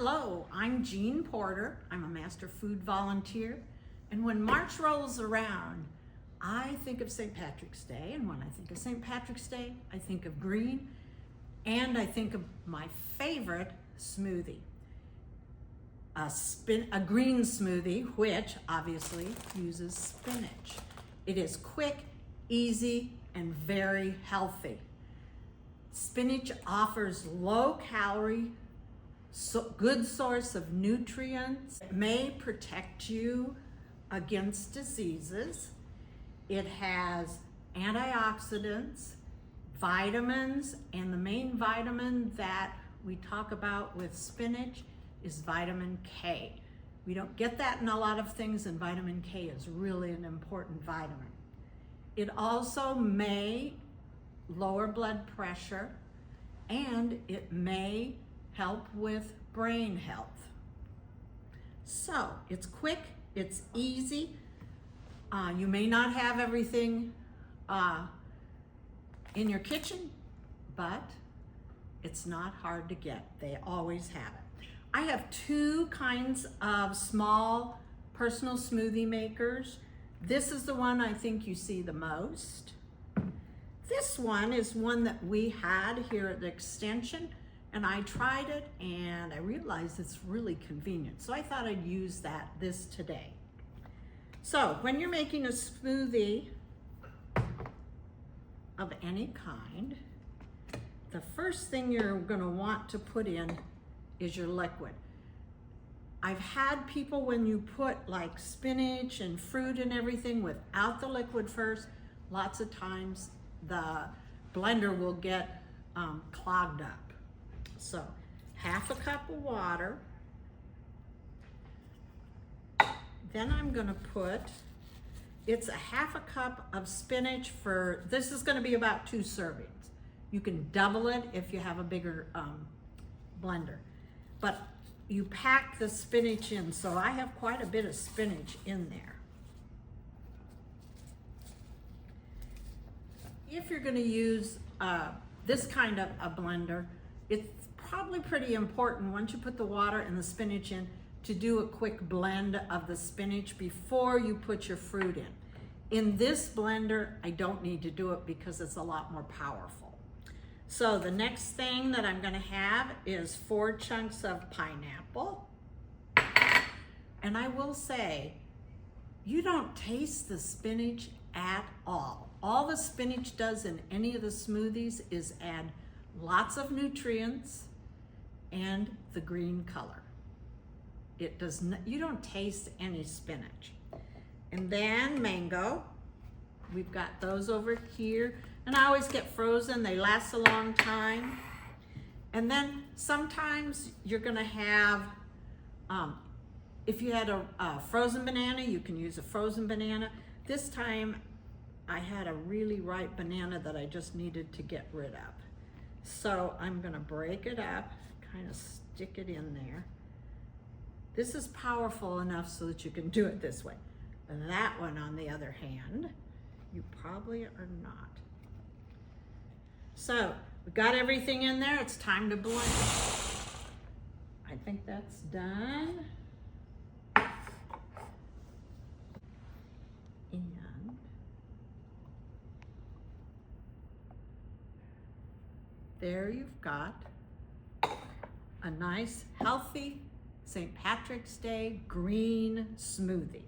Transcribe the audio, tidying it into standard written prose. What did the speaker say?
Hello, I'm Jean Porter. I'm a master food volunteer. And when March rolls around, I think of St. Patrick's Day. And when I think of St. Patrick's Day, I think of green. And I think of my favorite smoothie. A green smoothie, which obviously uses spinach. It is quick, easy, and very healthy. Spinach offers low calorie, good source of nutrients. It may protect you against diseases. It has antioxidants, vitamins, and the main vitamin that we talk about with spinach is vitamin K. We don't get that in a lot of things, and vitamin K is really an important vitamin. It also may lower blood pressure, and it may help with brain health. So it's quick, it's easy. You may not have everything in your kitchen, but it's not hard to get. They always have it. I have two kinds of small personal smoothie makers. This is the one I think you see the most. This one is one that we had here at the extension, and I tried it and I realized it's really convenient. So I thought I'd use this today. So when you're making a smoothie of any kind, the first thing you're gonna want to put in is your liquid. I've had people, when you put like spinach and fruit and everything without the liquid first, lots of times the blender will get clogged up. So half a cup of water. Then I'm gonna put, it's a half a cup of spinach this is gonna be about 2 servings. You can double it if you have a bigger blender. But you pack the spinach in, so I have quite a bit of spinach in there. If you're gonna use this kind of a blender, it's probably pretty important once you put the water and the spinach in to do a quick blend of the spinach before you put your fruit in. In this blender, I don't need to do it because it's a lot more powerful. So the next thing that I'm gonna have is 4 chunks of pineapple. And I will say, you don't taste the spinach at all. All the spinach does in any of the smoothies is add lots of nutrients and the green color. It does not, you don't taste any spinach. And then mango, we've got those over here. And I always get frozen, they last a long time. And then sometimes you're gonna have, if you had a frozen banana, you can use a frozen banana. This time I had a really ripe banana that I just needed to get rid of. So I'm gonna break it up, kind of stick it in there. This is powerful enough so that you can do it this way. That one, on the other hand, you probably are not. So we've got everything in there. It's time to blend. I think that's done. And there you've got a nice, healthy St. Patrick's Day green smoothie.